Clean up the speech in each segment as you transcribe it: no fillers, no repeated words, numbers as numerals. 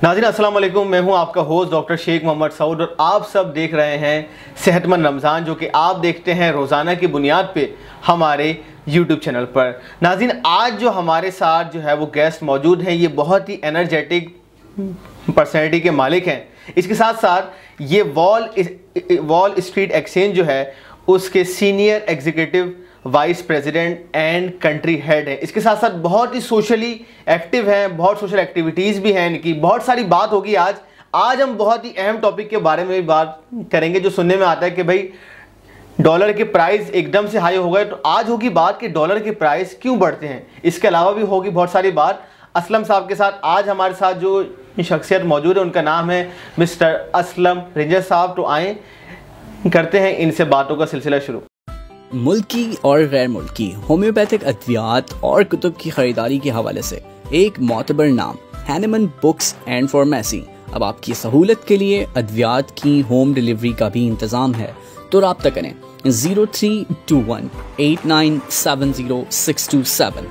नाज़रीन अस्सलाम वालेकुम, मैं हूं आपका होस्ट डॉक्टर शेख मोहम्मद सऊद और आप सब देख रहे हैं सेहतमंद रमज़ान, जो कि आप देखते हैं रोज़ाना की बुनियाद पे हमारे यूट्यूब चैनल पर। नाज़रीन आज जो हमारे साथ जो है वो गेस्ट मौजूद हैं, ये बहुत ही एनर्जेटिक पर्सनैलिटी के मालिक हैं। इसके साथ साथ ये वॉल स्ट्रीट एक्सचेंज जो है उसके senior executive vice president and country head है। इसके साथ साथ बहुत ही सोशली एक्टिव हैं, बहुत सोशल एक्टिविटीज़ भी हैं इनकी। बहुत सारी बात होगी आज हम बहुत ही अहम टॉपिक के बारे में भी बात करेंगे, जो सुनने में आता है कि भाई डॉलर के प्राइस एकदम से हाई हो गए। तो आज होगी बात कि डॉलर के प्राइस क्यों बढ़ते हैं। इसके अलावा भी होगी बहुत सारी बात असलम साहब के साथ। आज हमारे साथ जो शख्सियत मौजूद है उनका नाम है मिस्टर असलम रिंजर साहब। तो आए करते हैं इनसे बातों का सिलसिला शुरू। मुल्की और गैर मुल्की होम्योपैथिक अद्वियात और कुतुब की खरीदारी के हवाले से एक मोतबर नाम हैनेमन बुक्स एंड फार्मेसी। अब आपकी सहूलत के लिए अद्वियात की होम डिलीवरी का भी इंतज़ाम है, तो रब्ता करें 0321897067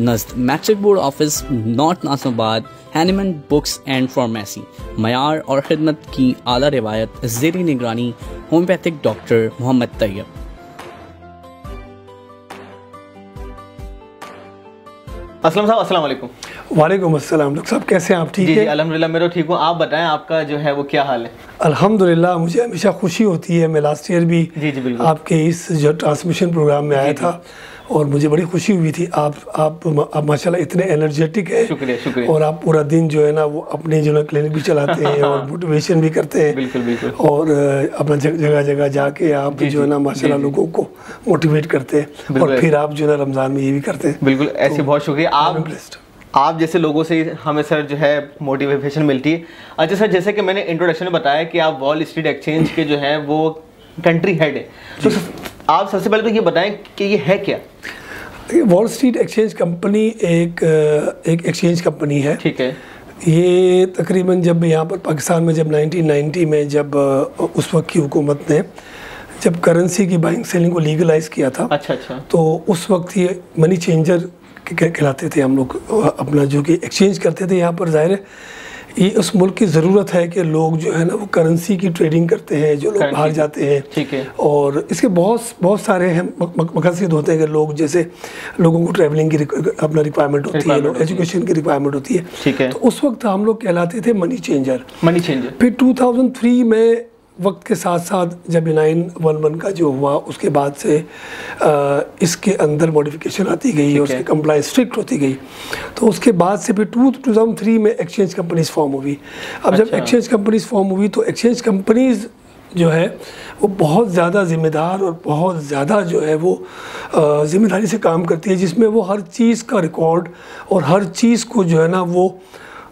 नज़द matric board office north Nasimabad. Hahnemann books and pharmacy मयार और खिदमत की आला रिवायत ज़ेरी निगरानी होम्योपैथिक डॉक्टर मोहम्मद तैयब। असलम साहब अस्सलाम वालेकुम। वालेकुम अस्सलाम। डॉक्टर साहब कैसे हैं आप? ठीक है अल्हम्दुलिल्लाह मैं तो ठीक हूँ। आप बताएं आपका जो है वो क्या हाल है? अल्हम्दुलिल्लाह मुझे हमेशा खुशी होती है। मैं लास्ट ईयर भी जी बिल्कुल आपके इस जो ट्रांसमिशन प्रोग्राम में आया था और मुझे बड़ी खुशी हुई थी। आप माशाल्लाह इतने एनर्जेटिक हैं। शुक्रिया। और आप पूरा दिन जो है ना वो अपने जो है क्लिनिक भी चलाते हैं और मोटिवेशन भी करते हैं। बिल्कुल। और अपना जगह जगह जाके आप जो है ना माशाल्लाह लोगों को मोटिवेट करते हैं और फिर आप जो है ना रमज़ान में ये भी करते हैं। बिल्कुल ऐसे बहुत शुक्रिया। आप जैसे लोगों से हमें सर जो है मोटिवेशन मिलती है। अच्छा सर, जैसे कि मैंने इंट्रोडक्शन में बताया कि आप वॉल स्ट्रीट एक्सचेंज के जो है वो कंट्री हेड है, तो आप सबसे पहले तो ये बताएं कि ये है क्या? वॉल स्ट्रीट एक्सचेंज कंपनी एक एक्सचेंज कंपनी है। ठीक है। ये तकरीबन जब यहाँ पर पाकिस्तान में जब 1990 में जब उस वक्त की हुकूमत ने जब करेंसी की बाइंग सेलिंग को लीगलाइज किया था। अच्छा। तो उस वक्त ये मनी चेंजर कहलाते थे हम लोग। अपना जो कि एक्सचेंज करते थे यहाँ पर। ज़ाहिर है ये उस मुल्क की ज़रूरत है कि लोग जो है ना वो करेंसी की ट्रेडिंग करते हैं, जो लोग बाहर जाते हैं। ठीक है। और इसके बहुत सारे हैं मकसद होते हैं कि लोग जैसे लोगों को ट्रैवलिंग की अपना रिक्वायरमेंट होती है, एजुकेशन की रिक्वायरमेंट होती है। ठीक है। तो उस वक्त हम लोग कहलाते थे मनी चेंजर। फिर 2003 में वक्त के साथ साथ जब 911 का जो हुआ उसके बाद से इसके अंदर मॉडिफिकेशन आती गई और उसकी कंप्लाइंस स्ट्रिक्ट होती गई। तो उसके बाद से फिर 2003 में एक्सचेंज कंपनीज फॉर्म हुई। अब जब एक्सचेंज कंपनीज फॉर्म हुई तो एक्सचेंज कंपनीज जो है वो बहुत ज़्यादा ज़िम्मेदार और बहुत ज़्यादा जो है वो ज़िम्मेदारी से काम करती है, जिसमें वो हर चीज़ का रिकॉर्ड और हर चीज़ को जो है ना वो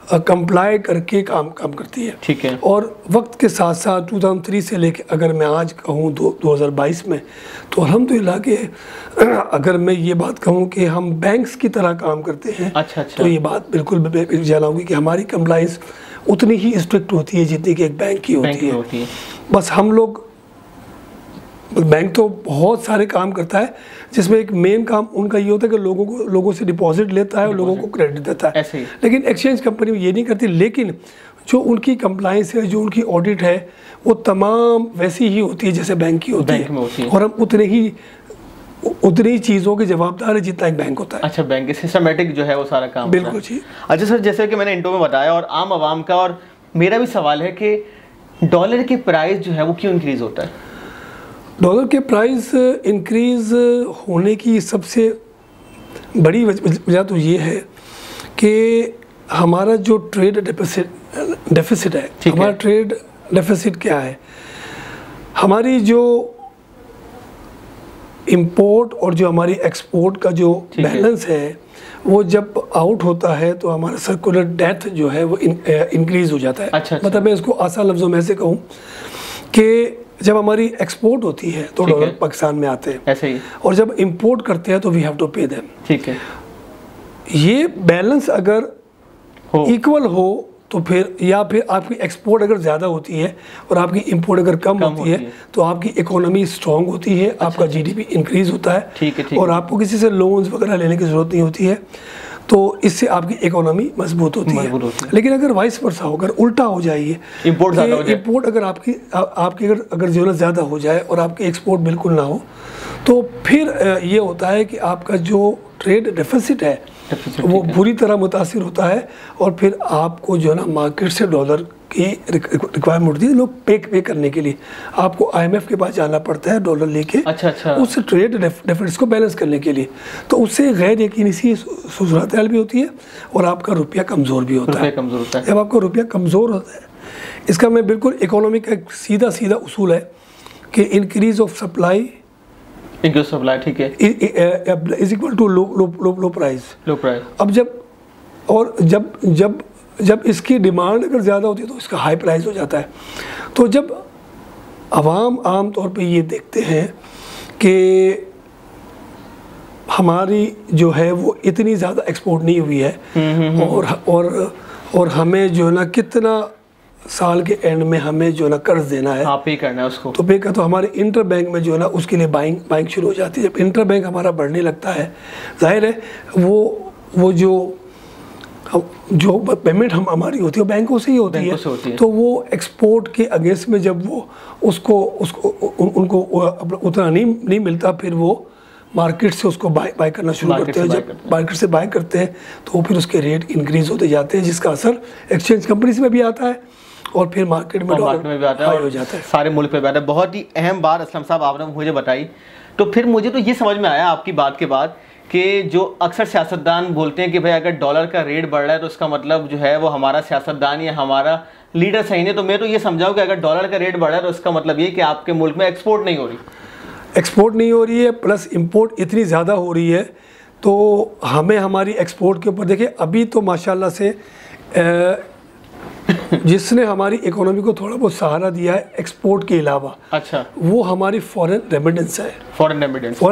कंप्लाई करके काम करती है। ठीक है। और वक्त के साथ साथ 2003 से लेके अगर मैं आज कहूँ 2022 में, तो अल्हम्दुलिल्लाह के अगर मैं ये बात कहूँ कि हम बैंक्स की तरह काम करते हैं। अच्छा। तो ये बात बिल्कुल जनाऊँगी कि हमारी कंप्लाइंस उतनी ही स्ट्रिक्ट होती है जितनी कि एक बैंक की होती है। बस हम लोग बैंक तो बहुत सारे काम करता है, जिसमें एक मेन काम उनका ये होता है कि लोगों से डिपॉजिट लेता है और लोगों को क्रेडिट देता है। लेकिन एक्सचेंज कंपनी ये नहीं करती। लेकिन जो उनकी कंप्लाइंस है, जो उनकी ऑडिट है, वो तमाम वैसी ही होती है जैसे बैंक की होती है। और हम उतनी चीज़ों के जवाबदार है जितना एक बैंक होता है। अच्छा, बैंक सिस्टमेटिक जो है वो सारा काम। बिल्कुल जी। अच्छा सर, जैसे कि मैंने इंट्रो में बताया और आम आवाम का और मेरा भी सवाल है कि डॉलर की प्राइस जो है वो क्यों इंक्रीज़ होता है? डॉलर के प्राइस इंक्रीज़ होने की सबसे बड़ी वजह तो ये है कि हमारा जो ट्रेड डेफिसिट है। हमारा ट्रेड डेफिसिट क्या है? हमारी जो इंपोर्ट और जो हमारी एक्सपोर्ट का जो बैलेंस है वो जब आउट होता है तो हमारा सर्कुलर डेथ जो है वो इंक्रीज़ हो जाता है। अच्छा। मतलब मैं इसको आसान लफ्ज़ों में से कहूँ कि जब हमारी एक्सपोर्ट होती है तो डॉलर पाकिस्तान में आते हैं ऐसे ही, और जब इंपोर्ट करते हैं तो we have to pay them. ठीक है। ये बैलेंस अगर इक्वल हो तो फिर आपकी एक्सपोर्ट अगर ज़्यादा होती है और आपकी इंपोर्ट अगर कम होती है तो आपकी इकोनॉमी स्ट्रॉन्ग होती है। आपका जीडीपी इंक्रीज़ होता है। ठीक है। और आपको किसी से लोन्स वगैरह लेने की ज़रूरत नहीं होती है। तो इससे आपकी इकोनॉमी मजबूत होती है। लेकिन अगर वाइस वर्सा हो, अगर उल्टा हो जाए, इम्पोर्ट अगर आपकी अगर जो है ज़्यादा हो जाए और आपकी एक्सपोर्ट बिल्कुल ना हो, तो फिर ये होता है कि आपका जो ट्रेड डेफिसिट है वो बुरी तरह मुतासिर होता है, और फिर आपको जो है ना मार्केट से डॉलर की रिक्वायरमेंट होती है, लोग पे करने के लिए आपको IMF के पास जाना पड़ता है डॉलर लेके। अच्छा। उस ट्रेड डेफिसिट को बैलेंस करने के लिए, तो उससे गैर यकीनी सी सूरत हाल भी होती है और आपका रुपया कमज़ोर भी होता है। जब आपका रुपया कमज़ोर होता है, इसका मैं बिल्कुल इकोनॉमी का एक सीधा उसूल है कि इंक्रीज ऑफ सप्लाई ठीक है, is equal to low price. अब जब इसकी डिमांड अगर ज़्यादा होती है तो इसका हाई प्राइस हो जाता है। तो जब आवाम आम तौर पे ये देखते हैं कि हमारी जो है वो इतनी ज़्यादा एक्सपोर्ट नहीं हुई है और हमें जो है ना कितना साल के एंड में हमें जो है ना कर्ज देना है, पे करना है उसको, तो पे का, तो हमारे इंटर बैंक में जो है ना उसके लिए बाइंग शुरू हो जाती है। जब इंटर बैंक हमारा बढ़ने लगता है, जाहिर है वो जो पेमेंट हमारी होती है बैंकों से ही होती है, तो वो एक्सपोर्ट के अगेंस्ट में जब वो उनको उतना नहीं मिलता, फिर वो मार्केट से उसको बाय करना शुरू करते हैं। जब मार्केट से बाय करते हैं तो फिर उसके रेट इंक्रीज होते जाते हैं, जिसका असर एक्सचेंज कंपनीज में भी आता है और फिर मार्केट में भी आता है, हो जाता है, सारे मुल्क पे भी आता है। बहुत ही अहम बात असलम साहब आपने मुझे बताई। तो फिर मुझे तो ये समझ में आया आपकी बात के बाद कि जो अक्सर सियासतदान बोलते हैं कि भाई अगर डॉलर का रेट बढ़ रहा है तो इसका मतलब जो है वो हमारा सियासतदान या हमारा लीडर सही नहीं। तो मैं तो ये समझाऊँ कि अगर डॉलर का रेट बढ़ रहा है तो इसका मतलब ये कि आपके मुल्क में एक्सपोर्ट नहीं हो रही है, प्लस इंपोर्ट इतनी ज़्यादा हो रही है, तो हमें हमारी एक्सपोर्ट के ऊपर देखिए, अभी तो माशाल्लाह से जिसने हमारी इकोनॉमी को थोड़ा बहुत सहारा दिया है एक्सपोर्ट के अलावा, अच्छा, वो हमारी फॉरेन रेमिटेंस है। फॉरेन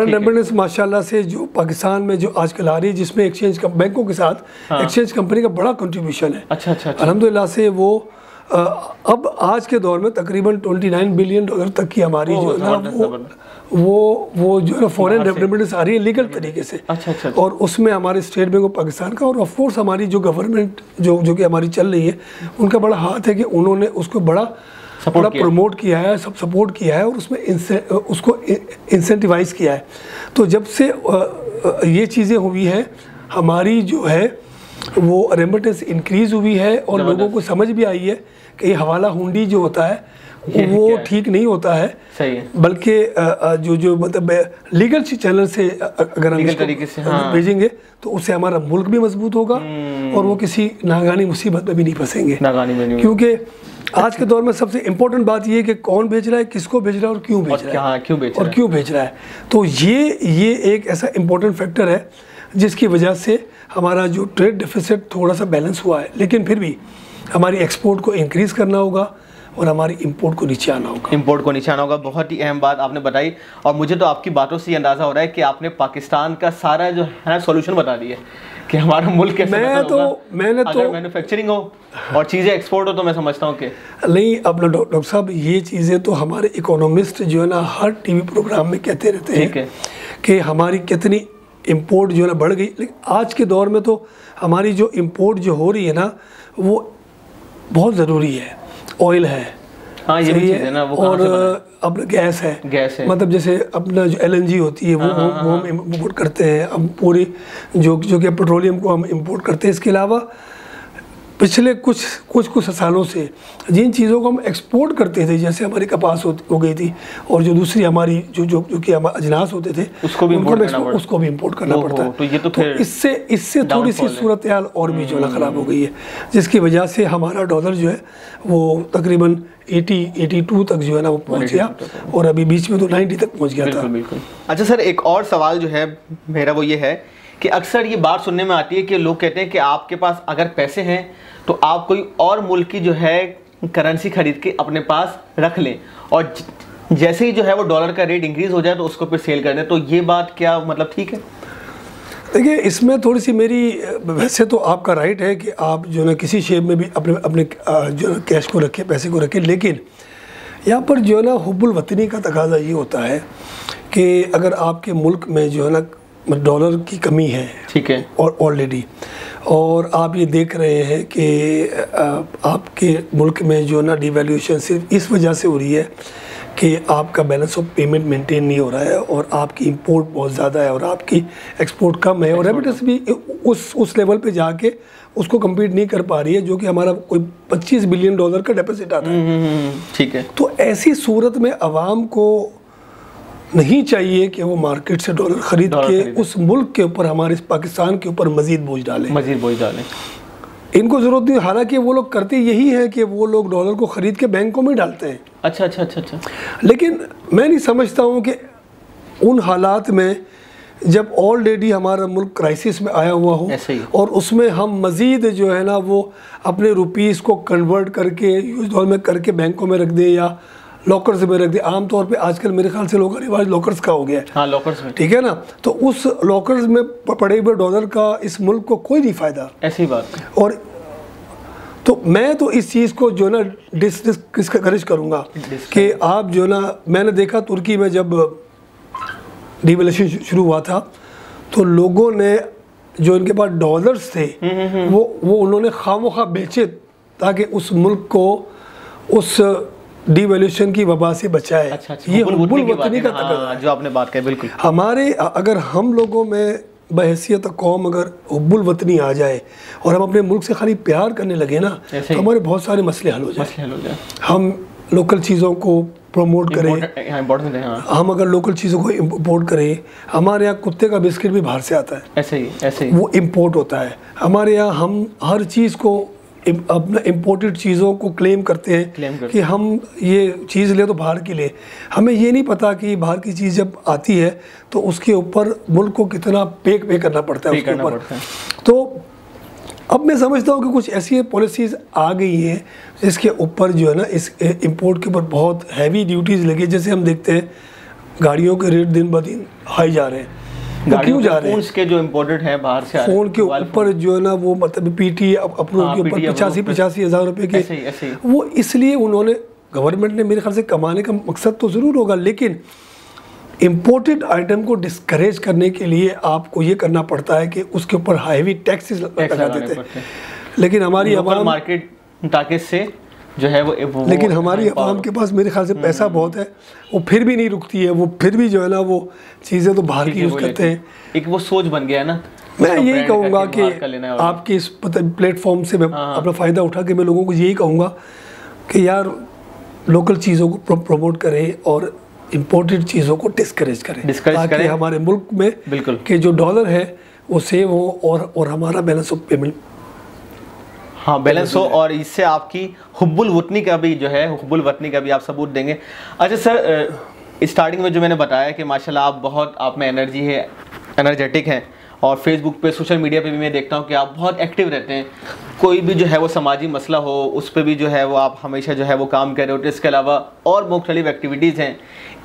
रेमिटेंस माशाल्लाह से जो पाकिस्तान में जो आजकल आ रही है, जिसमें एक्सचेंज बैंकों के साथ एक्सचेंज कंपनी का बड़ा कंट्रीब्यूशन है। अच्छा। अल्हम्दुलिल्लाह से वो अब आज के दौर में तकरीबन $29 बिलियन तक की हमारी जो है ना वो जो है फॉरेन रेमिटेंस आ रही है लीगल तरीके से। अच्छा। और उसमें हमारे स्टेट बैंक ऑफ पाकिस्तान का और ऑफ कोर्स हमारी जो गवर्नमेंट जो कि हमारी चल रही है, उनका बड़ा हाथ है कि उन्होंने उसको बड़ा प्रमोट किया है, सब सपोर्ट किया है और उसमें उसको इंसेंटिवाइज किया है। तो जब से ये चीज़ें हुई हैं, हमारी जो है वो रेमिटेंस इंक्रीज हुई है और लोगों को समझ भी आई है कि ये हवाला हुंडी जो होता है वो ठीक नहीं होता है, सही है, बल्कि जो मतलब लीगल चैनल से अगर हम तरीके से भेजेंगे तो उससे हमारा मुल्क भी मजबूत होगा और वो किसी नागानी मुसीबत में भी नहीं फंसेंगे। क्योंकि आज के दौर में सबसे इम्पोर्टेंट बात ये है कि कौन भेज रहा है, किसको भेज रहा है और क्यों भेज रहा है। तो ये एक ऐसा इम्पोर्टेंट फैक्टर है जिसकी वजह से हमारा जो ट्रेड डेफिसिट थोड़ा सा बैलेंस हुआ है, लेकिन फिर भी हमारी एक्सपोर्ट को इंक्रीज करना होगा और हमारी इंपोर्ट को नीचे आना होगा। बहुत ही अहम बात आपने बताई और मुझे तो आपकी बातों से ये अंदाज़ा हो रहा है कि आपने पाकिस्तान का सारा जो है सॉल्यूशन बता दिया कि हमारा मुल्क कैसे अगर मैन्युफैक्चरिंग हो और चीज़ें एक्सपोर्ट हो, तो मैं समझता हूँ कि नहीं। अब डॉक्टर साहब ये चीज़ें तो हमारे इकोनॉमिस्ट जो है ना हर टीवी प्रोग्राम में कहते रहते हैं कि हमारी कितनी इंपोर्ट जो है ना बढ़ गई, लेकिन आज के दौर में तो हमारी जो इंपोर्ट जो हो रही है ना वो बहुत ज़रूरी है। ऑयल है, हाँ, ये भी चीज़ है ना, वो और अपना गैस है, मतलब जैसे अपना जो LNG होती है वो हम इम्पोर्ट करते हैं। अब पूरी जो कि पेट्रोलियम को हम इम्पोर्ट करते हैं। इसके अलावा पिछले कुछ सालों से जिन चीज़ों को हम एक्सपोर्ट करते थे, जैसे हमारी कपास हो गई थी और जो दूसरी हमारी जो कि अजनास होते थे उसको भी इम्पोर्ट करना पड़ता है। तो इससे थोड़ी सी सूरत हाल और भी जो है ख़राब हो गई है, जिसकी वजह से हमारा डॉलर जो है वो तकरीबन 82 तक जो है ना वो पहुँच गया और अभी बीच में तो 90 तक पहुँच गया था। अच्छा सर, एक और सवाल जो है मेरा वो ये है कि अक्सर ये बात सुनने में आती है कि लोग कहते हैं कि आपके पास अगर पैसे हैं तो आप कोई और मुल्क की जो है करेंसी खरीद के अपने पास रख लें और जैसे ही जो है वो डॉलर का रेट इंक्रीज हो जाए तो उसको फिर सेल कर दें। तो ये बात क्या मतलब ठीक है? देखिए, इसमें थोड़ी सी मेरी, वैसे तो आपका राइट है कि आप जो है किसी शेप में भी अपने जो है कैश को रखें, पैसे को रखें, लेकिन यहाँ पर जो है ना हुब्बुल वतनी का तकाजा ये होता है कि अगर आपके मुल्क में जो है ना डॉलर की कमी है, ठीक है, और ऑलरेडी, और आप ये देख रहे हैं कि आपके मुल्क में जो ना डिवैल्यूएशन सिर्फ इस वजह से हो रही है कि आपका बैलेंस ऑफ पेमेंट मेंटेन नहीं हो रहा है और आपकी इंपोर्ट बहुत ज़्यादा है और आपकी एक्सपोर्ट कम है, और रेमिटेंस भी उस लेवल पे जाके उसको कम्पीट नहीं कर पा रही है, जो कि हमारा कोई $25 बिलियन का डेफिसिट आता है। ठीक है। तो ऐसी सूरत में आवाम को नहीं चाहिए कि वो मार्केट से डॉलर खरीद के उस मुल्क के ऊपर, हमारे इस पाकिस्तान के ऊपर मजीद बोझ डालें। इनको ज़रूरत नहीं, हालांकि वो लोग करते यही है कि वो लोग डॉलर को ख़रीद के बैंकों में डालते हैं। अच्छा। लेकिन मैं नहीं समझता हूँ कि उन हालात में जब ऑलरेडी हमारा मुल्क क्राइसिस में आया हुआ हो और उसमें हम मज़ीद जो है ना वो अपने रुपीस को कन्वर्ट करके यूएस डॉलर में करके बैंकों में रख दे या लॉकर्स में रख दे। आमतौर पे आजकल मेरे ख्याल से लोगों का रिवाज लॉकर्स का हो गया है। हाँ, लॉकर्स में, ठीक है ना। तो उस लॉकर्स में पड़े हुए डॉलर का इस मुल्क को कोई नहीं फ़ायदा। ऐसी बात। और तो मैं तो इस चीज़ को जो ना डिस्करेज करूँगा कि आप जो ना, मैंने देखा तुर्की में जब डिवैल्यूएशन शुरू हुआ था तो लोगों ने जो इनके पास डॉलर्स थे वो उन्होंने खामोखा बेचे ताकि उस मुल्क को उस डिवैल्यूएशन की वबा से बचाए। अच्छा, ये हुब्बुल वतनी का तकल्लुफ़ जो आपने बात कही, बिल्कुल। हमारे अगर हम लोगों में बहैसियत कौम अगर हुब्बुल वतनी आ जाए और हम अपने मुल्क से खाली प्यार करने लगे ना तो हमारे बहुत सारे मसले हल हो जाए। हम लोकल चीज़ों को प्रमोट करें, हम अगर लोकल चीज़ों को इम्पोर्ट करें। हमारे यहाँ कुत्ते का बिस्किट भी बाहर से आता है, ऐसे ही वो इम्पोर्ट होता है। हमारे यहाँ हम हर चीज़ को अपना इम्पोर्टेड चीज़ों को क्लेम करते हैं कि हम ये चीज़ ले तो बाहर की ले। हमें ये नहीं पता कि बाहर की चीज़ जब आती है तो उसके ऊपर मुल्क को कितना पे करना पड़ता है उसके ऊपर। तो अब मैं समझता हूँ कि कुछ ऐसी पॉलिसीज़ आ गई हैं जिसके ऊपर जो है ना इस इंपोर्ट के ऊपर बहुत हैवी ड्यूटीज़ लगी। जैसे हम देखते हैं गाड़ियों के रेट दिन ब दिन हाई जा रहे हैं। क्यों जा रहे हैं? फोन्स के जो इम्पोर्टेड हैं बाहर से, फ़ोन के ऊपर जो है ना वो मतलब पीटी अपनों के ऊपर 85 हज़ार रुपये के, वो इसलिए उन्होंने, गवर्नमेंट ने मेरे ख्याल से कमाने का मकसद तो ज़रूर होगा, लेकिन इम्पोर्टेड आइटम को डिस्करेज करने के लिए आपको ये करना पड़ता है कि उसके ऊपर हैवी टैक्सेस लगा देते हैं। लेकिन हमारी आवाम मार्केट ताकि से जो है वो लेकिन हमारी आवाम के पास मेरे ख्याल से पैसा बहुत है, वो फिर भी नहीं रुकती है, वो फिर भी जो है ना वो चीज़ें तो बाहर की यूज़ करते हैं। एक वो सोच बन गया है ना। मैं यही कहूँगा कि आपके इस प्लेटफॉर्म से मैं अपना फ़ायदा उठा के मैं लोगों को यही कहूँगा कि यार लोकल चीज़ों को प्रमोट करें और इम्पोर्टेड चीज़ों को डिस्करेज करें ताकि हमारे मुल्क में बिल्कुल के जो डॉलर है वो सेव हो और हमारा बैलेंस ऑफ पेमेंट बैलेंस हो, और इससे आपकी हुब्बुल वतनी का भी जो है, हुब्बुल वतनी का भी आप सबूत देंगे। अच्छा सर, स्टार्टिंग में जो मैंने बताया कि माशाल्लाह आप में एनर्जी है, एनर्जेटिक हैं, और फेसबुक पे, सोशल मीडिया पे भी मैं देखता हूँ कि आप बहुत एक्टिव रहते हैं। कोई भी जो है वो समाजी मसला हो उस पर भी जो है वो आप हमेशा जो है वो काम कर रहे होते हैं। इसके अलावा और मुख्तलिफ एक्टिविटीज़ हैं।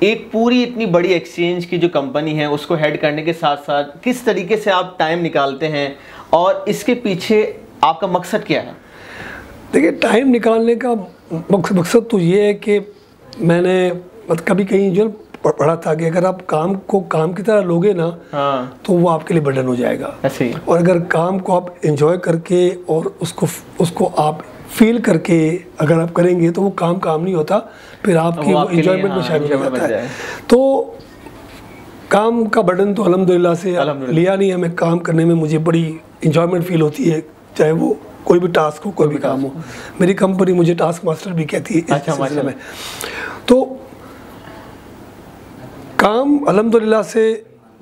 एक पूरी इतनी बड़ी एक्सचेंज की जो कंपनी है उसको हेड करने के साथ साथ किस तरीके से आप टाइम निकालते हैं और इसके पीछे आपका मकसद क्या है? देखिए, टाइम निकालने का मकसद तो ये है कि मैंने कभी कहीं जो पढ़ा था कि अगर आप काम को काम की तरह लोगे ना तो वो आपके लिए बर्डन हो जाएगा। ऐसे और अगर काम को आप एंजॉय करके और उसको आप फील करके अगर आप करेंगे तो वो काम नहीं होता, फिर आपकी वो एंजॉयमेंट में शामिल हो जाता है। तो काम का बर्डन तो अल्हम्दुलिल्लाह से लिया नहीं है। मैं काम करने में मुझे बड़ी इंजॉयमेंट फील होती है, चाहे वो कोई भी टास्क हो, कोई भी काम हो। मेरी कंपनी मुझे टास्क मास्टर भी कहती है इस सिलसिले में। तो काम अल्हम्दुलिल्लाह से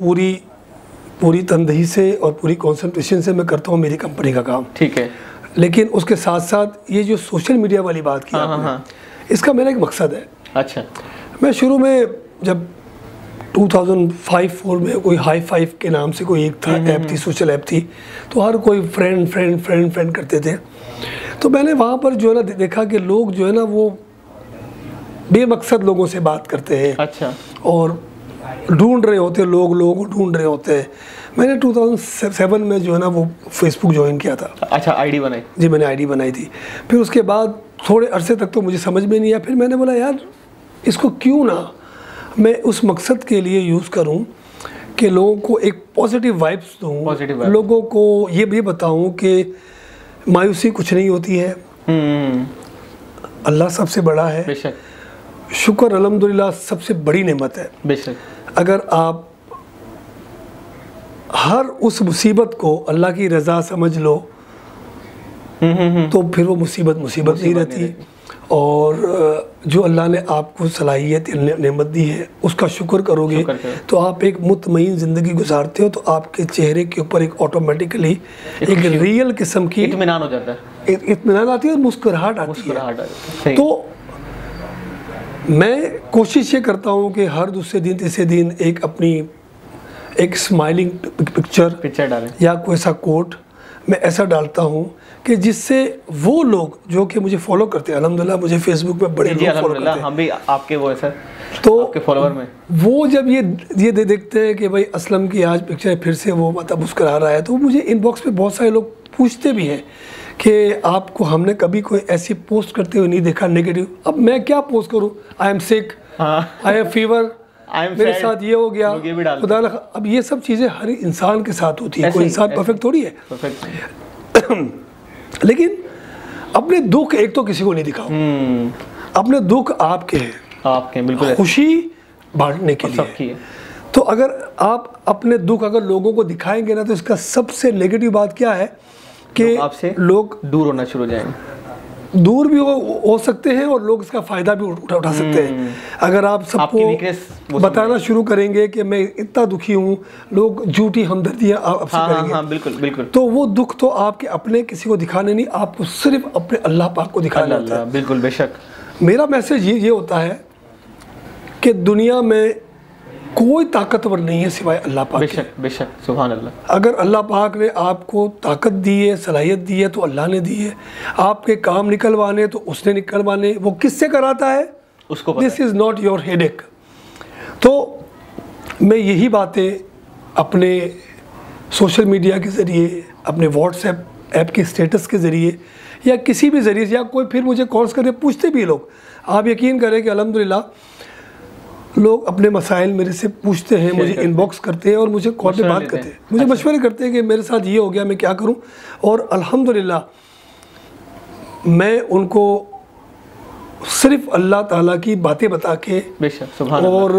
पूरी तनदेही से और पूरी कंसंट्रेशन से मैं करता हूँ मेरी कंपनी का काम। ठीक है। लेकिन उसके साथ साथ ये जो सोशल मीडिया वाली बात की आपने, इसका मेरा एक मकसद है। अच्छा। मैं शुरू में जब 2005-4 में कोई हाई फाइव के नाम से कोई एक था ऐप थी, सोशल ऐप थी, तो हर कोई फ्रेंड करते थे। तो मैंने वहाँ पर जो है ना देखा कि लोग जो है ना वो बेमकसद लोगों से बात करते हैं। अच्छा। और ढूंढ रहे होते लोगों को ढूंढ रहे होते हैं। मैंने 2007 में जो है ना वो फेसबुक ज्वाइन किया था। अच्छा, आईडी बनाई? जी, मैंने आईडी बनाई थी। फिर उसके बाद थोड़े अरसे तक तो मुझे समझ में नहीं आया। फिर मैंने बोला यार इसको क्यों ना मैं उस मकसद के लिए यूज़ करूं कि लोगों को एक पॉजिटिव वाइब्स दूँ, लोगों को ये भी बताऊँ कि मायूसी कुछ नहीं होती है, अल्लाह सबसे बड़ा है, बेशक, शुक्र अल्हम्दुलिल्लाह सबसे बड़ी नेमत है। बेशक, अगर आप हर उस मुसीबत को अल्लाह की रज़ा समझ लो तो फिर वो मुसीबत नहीं रहती। और जो अल्लाह ने आपको सलाहियत नेमत दी है उसका शुक्र करोगे तो आप एक मुतमईन ज़िंदगी गुजारते हो, तो आपके चेहरे के ऊपर एक ऑटोमेटिकली एक रियल किस्म की इत्मीनान हो जाता है, इत्मीनान आती है और मुस्कुराहट आती है। तो मैं कोशिश ये करता हूँ कि हर दूसरे दिन तीसरे दिन एक अपनी एक स्माइलिंग पिक्चर डालें या कोई ऐसा कोट मैं ऐसा डालता हूँ कि जिससे वो लोग जो कि मुझे फॉलो करते हैं, अल्हम्दुलिल्लाह मुझे फेसबुक पे बड़े लोग फॉलो करते हैं, हम भी आपके वो है सर, तो आपके फॉलोवर में वो जब ये देखते हैं कि भाई असलम की आज पिक्चर फिर से वो मतलब मुस्कुरा रहा है, तो मुझे इनबॉक्स पे बहुत सारे लोग पूछते भी हैं कि आपको हमने कभी कोई ऐसी पोस्ट करते हुए नहीं देखा नेगेटिव। अब मैं क्या पोस्ट करूँ, I am sick, I have fever, मेरे साथ ये हो गया, खुदा ना। अब ये सब चीज़ें हर इंसान के साथ होती है, कोई इंसान परफेक्ट थोड़ी है। लेकिन अपने दुख एक तो किसी को नहीं दिखाओ, अपने दुख आपके हैं, बिल्कुल, खुशी बांटने के लिए। तो अगर आप अपने दुख अगर लोगों को दिखाएंगे ना, तो इसका सबसे नेगेटिव बात क्या है कि आपसे लोग दूर होना शुरू हो जाएंगे, दूर भी हो सकते हैं और लोग इसका फ़ायदा भी उठा सकते हैं। अगर आप सबको बताना शुरू करेंगे कि मैं इतना दुखी हूँ, लोग झूठी हमदर्दियाँ आपसे करेंगे। हाँ, बिल्कुल बिल्कुल। तो वो दुख तो आपके अपने किसी को दिखाने नहीं, आपको सिर्फ अपने अल्लाह पाक को दिखाना होता है। बिल्कुल, बेशक। मेरा मैसेज ये होता है कि दुनिया में कोई ताकतवर नहीं है सिवाय अल्लाह पाक। बेशक बेशक, सुभान अल्लाह। अगर अल्लाह पाक ने आपको ताकत दी है, सलाहियत दी है, तो अल्लाह ने दी है। आपके काम निकलवाने तो उसने निकलवाने, वो किससे कराता है उसको पता। This is not your headache. तो मैं यही बातें अपने सोशल मीडिया के ज़रिए, अपने व्हाट्सएप ऐप के स्टेटस के ज़रिए या किसी भी ज़रिए, या कोई फिर मुझे कॉल्स करके पूछते भी लोग, आप यकीन करें कि अल्हम्दुलिल्लाह लोग अपने मसाइल मेरे से पूछते हैं, मुझे इनबॉक्स करते हैं और मुझे कॉल पे बात करते हैं, मुझे मशवरे करते हैं कि मेरे साथ ये हो गया, मैं क्या करूं। और अल्हम्दुलिल्लाह मैं उनको सिर्फ अल्लाह ताला की बातें बता के, और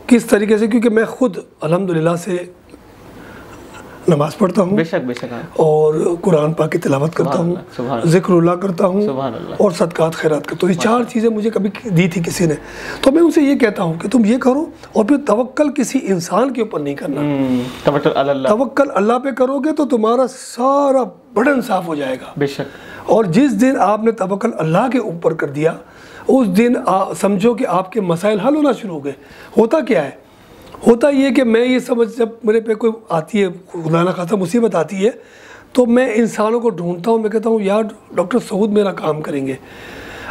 किस तरीके से, क्योंकि मैं खुद अल्हम्दुलिल्लाह से नमाज पढ़ता हूँ, बेशक बेशक, और कुरान पाक की तिलावत करता हूँ, ज़िक्रुल्लाह करता हूँ, और सदकात खैरात करता हूँ। ये 4 चीज़ें मुझे कभी दी थी किसी ने, तो मैं उनसे ये कहता हूँ कि तुम ये करो, और फिर तवक्कल किसी इंसान के ऊपर नहीं करना, तवक्कल अल्लाह पे करोगे तो तुम्हारा सारा बर्डन साफ हो जाएगा। बेशक। और जिस दिन आपने तवक्कल अल्लाह के ऊपर कर दिया, उस दिन समझो कि आपके मसाइल हल होना शुरू हो गए। होता क्या है, होता ये कि मैं ये समझ, जब मेरे पे कोई आती है, खुदा ना खासा मुसीबत आती है, तो मैं इंसानों को ढूंढता हूँ, मैं कहता हूँ यार डॉक्टर सऊद मेरा काम करेंगे।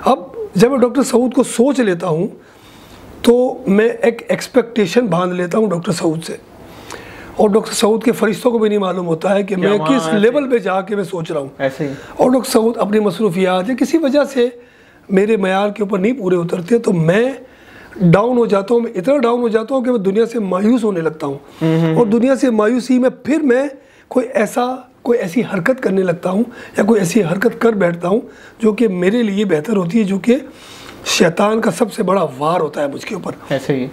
अब जब मैं डॉक्टर सऊद को सोच लेता हूँ तो मैं एक एक्सपेक्टेशन बांध लेता हूँ डॉक्टर सऊद से, और डॉक्टर सऊद के फरिश्तों को भी नहीं मालूम होता है कि मैं किस लेवल पे जाके मैं सोच रहा हूँ ऐसे ही। और डॉक्टर सऊद अपनी मसरूफियात या किसी वजह से मेरे मयार के ऊपर नहीं पूरे उतरते, तो मैं डाउन हो जाता हूँ, मैं इतना डाउन हो जाता हूँ कि मैं दुनिया से मायूस होने लगता हूँ। और दुनिया से मायूसी में फिर मैं कोई ऐसी हरकत करने लगता हूँ या कोई ऐसी हरकत कर बैठता हूँ जो कि मेरे लिए बेहतर होती है, जो कि शैतान का सबसे बड़ा वार होता है मुझके ऊपर। ऐसे ही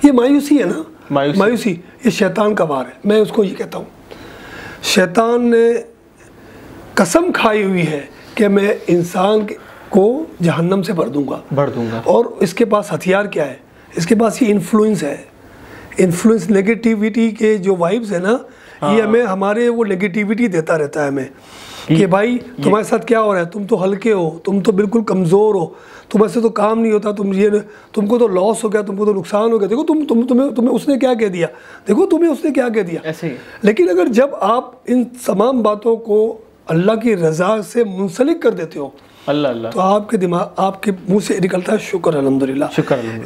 ये मायूसी है ना, मायूसी ये शैतान का वार है। मैं उसको ये कहता हूँ, शैतान ने कसम खाई हुई है कि मैं इंसान को जहन्नम से भर दूंगा। और इसके पास हथियार क्या है, इसके पास ये इन्फ्लुएंस है, इन्फ्लुएंस नेगेटिविटी के जो वाइब्स है ना, ये हमें हमारे वो नेगेटिविटी देता रहता है हमें कि भाई तुम्हारे साथ क्या हो रहा है, तुम तो हल्के हो, तुम तो बिल्कुल कमज़ोर हो, तुम ऐसे तो काम नहीं होता, तुमको तो लॉस हो गया, तुमको तो नुकसान हो गया, देखो तुम्हें उसने क्या कह दिया, देखो तुम्हें उसने क्या कह दिया। ऐसे ही। लेकिन अगर जब आप इन तमाम बातों को अल्लाह की रज़ा से मुंसलिक कर देते हो, अल्लाह, तो आपके दिमाग, आपके मुंह से निकलता है शुक्र अल्हम्दुलिल्लाह।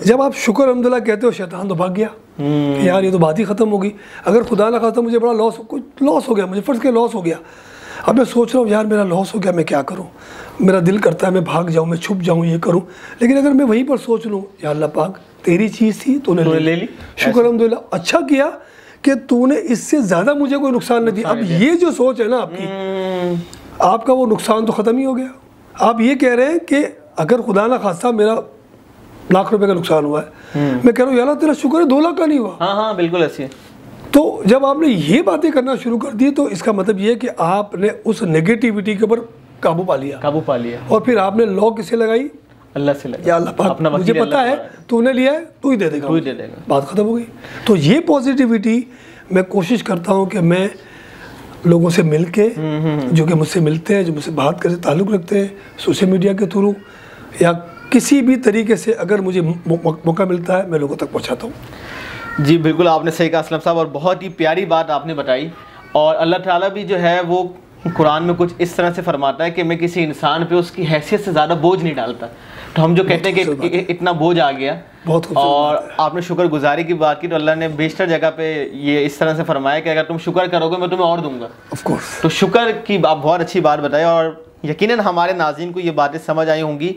जब आप शुक्र अल्हम्दुलिल्लाह कहते हो, शैतान तो भाग गया कि यार ये तो बात ही ख़त्म हो गई। अगर खुदा ना खास्ता मुझे बड़ा लॉस हो गया, मुझे फर्ज के लॉस हो गया, अब मैं सोच रहा हूँ यार मेरा लॉस हो गया, मैं क्या करूँ, मेरा दिल करता है मैं भाग जाऊँ, मैं छुप जाऊँ, ये करूँ। लेकिन अगर मैं वहीं पर सोच लूँ, या अल्लाह पाक तेरी चीज़ थी, तूने ले ली, शुक्र अल्हम्दुलिल्लाह, अच्छा किया कि तूने इससे ज़्यादा मुझे कोई नुकसान नहीं दिया। अब ये जो सोच है ना आपकी, आपका वो नुकसान तो ख़त्म ही हो गया। आप ये कह रहे हैं कि अगर खुदा ना खास्ता मेरा लाख रुपए का नुकसान हुआ है, मैं कह रहा हूँ यार तेरा शुक्र है 2 लाख का नहीं हुआ। हाँ हाँ बिल्कुल ऐसी है। तो जब आपने ये बातें करना शुरू कर दी तो इसका मतलब ये है कि आपने उस नेगेटिविटी के ऊपर काबू पा लिया। और फिर आपने लॉ किसे लगाई? अल्लाह से लगाई। या अल्लाह पाक, मुझे पता है तूने लिया है, तू ही दे देगा, बात खत्म हो गई। तो ये पॉजिटिविटी मैं कोशिश करता हूँ कि मैं लोगों से मिल के, जो कि मुझसे मिलते हैं, जो मुझसे बात करते, ताल्लुक़ रखते हैं सोशल मीडिया के थ्रू या किसी भी तरीके से, अगर मुझे मौका मिलता है मैं लोगों तक पहुँचाता हूँ। जी बिल्कुल, आपने सही कहा असलम साहब, और बहुत ही प्यारी बात आपने बताई। और अल्लाह ताला भी जो है वो कुरान में कुछ इस तरह से फरमाता है कि मैं किसी इंसान पे उसकी हैसियत से ज़्यादा बोझ नहीं डालता। तो हम जो कहते हैं कि इतना बोझ आ गया, और आपने शुक्रगुजारी की बात की, तो अल्लाह ने बेशतर जगह पे ये इस तरह से फरमाया कि अगर तुम शुक्र करोगे मैं तुम्हें और दूंगा। Of course. तो शुक्र की आप बहुत अच्छी बात बताई, और यकीनन हमारे नाज़रीन को ये बातें समझ आई होंगी।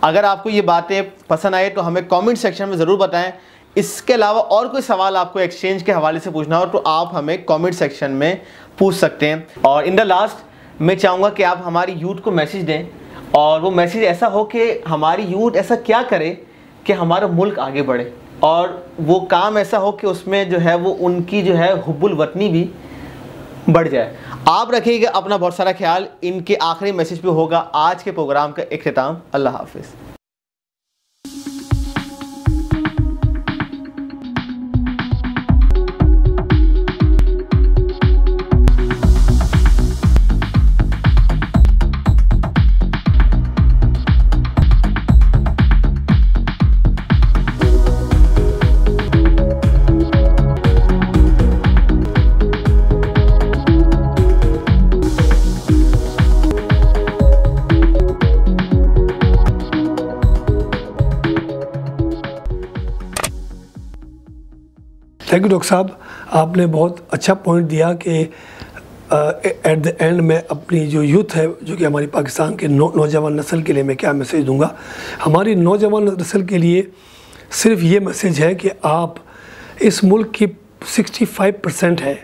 अगर आपको ये बातें पसंद आए तो हमें कमेंट सेक्शन में ज़रूर बताएं। इसके अलावा और कोई सवाल आपको एक्सचेंज के हवाले से पूछना हो तो आप हमें कमेंट सेक्शन में पूछ सकते हैं। और इन द लास्ट मैं चाहूँगा कि आप हमारी यूथ को मैसेज दें, और वो मैसेज ऐसा हो कि हमारी यूथ ऐसा क्या करे कि हमारा मुल्क आगे बढ़े, और वो काम ऐसा हो कि उसमें जो है वो उनकी जो है हुब्बुल वतनी भी बढ़ जाए। आप रखिएगा अपना बहुत सारा ख्याल। इनके आखिरी मैसेज पे होगा आज के प्रोग्राम का इख्तिताम। अल्लाह हाफिज़। थैंक यू डॉक्टर साहब, आपने बहुत अच्छा पॉइंट दिया कि एट द एंड मैं अपनी जो यूथ है, जो कि हमारी पाकिस्तान के नौजवान नस्ल के लिए मैं क्या मैसेज दूंगा। हमारी नौजवान नस्ल के लिए सिर्फ ये मैसेज है कि आप इस मुल्क की 65% है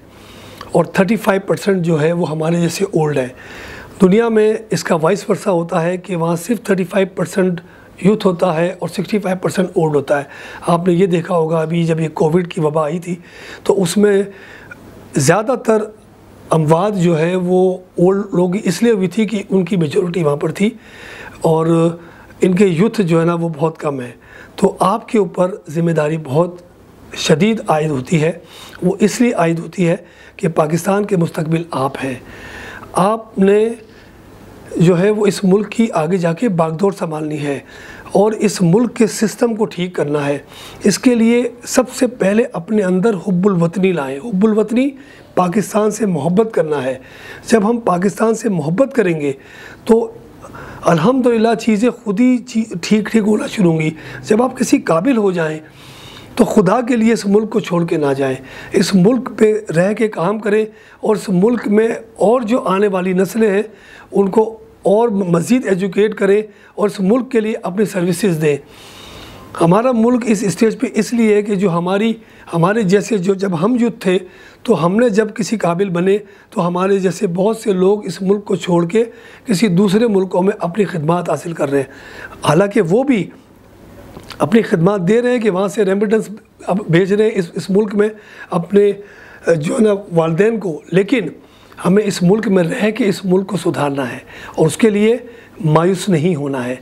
और 35% जो है वो हमारे जैसे ओल्ड है। दुनिया में इसका वाइस वर्सा होता है कि वहाँ सिर्फ 35% यूथ होता है और 65% ओल्ड होता है। आपने ये देखा होगा अभी जब ये कोविड की वबा आई थी तो उसमें ज़्यादातर अमवात जो है वो ओल्ड लोग इसलिए हुई थी कि उनकी मेजॉरिटी वहाँ पर थी और इनके यूथ जो है ना वो बहुत कम है। तो आपके ऊपर ज़िम्मेदारी बहुत शदीद आयद होती है। वो इसलिए आयद होती है कि पाकिस्तान के मुस्तकबिल आप हैं। आपने जो है वो इस मुल्क की आगे जाके बागडोर संभालनी है और इस मुल्क के सिस्टम को ठीक करना है। इसके लिए सबसे पहले अपने अंदर हुब्बुल वतनी लाएं। हुब्बुल वतनी पाकिस्तान से मोहब्बत करना है। जब हम पाकिस्तान से मोहब्बत करेंगे तो अल्हम्दुलिल्लाह चीज़ें खुद ही ठीक होना शुरू होंगी। जब आप किसी काबिल हो जाएं तो खुदा के लिए इस मुल्क को छोड़ के ना जाएं, इस मुल्क पे रह के काम करें और इस मुल्क में और जो आने वाली नस्लें हैं उनको और मज़ीद एजुकेट करें और इस मुल्क के लिए अपनी सर्विसेज दें। हमारा मुल्क इस स्टेज पे इसलिए है कि जो हमारे जैसे जो जब हम यूथ थे तो हमने जब किसी काबिल बने तो हमारे जैसे बहुत से लोग इस मुल्क को छोड़ के किसी दूसरे मुल्कों में अपनी खिदमत हासिल कर रहे हैं। हालांकि वो भी अपनी खिदमत दे रहे हैं कि वहाँ से रेमिटेंस अब भेज रहे हैं इस मुल्क में अपने जो है ना वालिदैन को, लेकिन हमें इस मुल्क में रह के इस मुल्क को सुधारना है और उसके लिए मायूस नहीं होना है।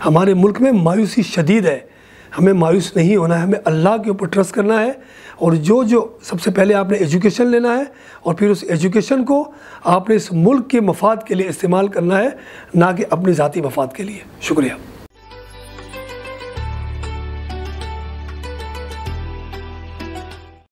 हमारे मुल्क में मायूसी शदीद है, हमें मायूस नहीं होना है, हमें अल्लाह के ऊपर ट्रस्ट करना है और जो सबसे पहले आपने एजुकेशन लेना है और फिर उस एजुकेशन को आपने इस मुल्क के मफाद के लिए इस्तेमाल करना है, ना कि अपनी ज़ाती मफाद के लिए। शुक्रिया।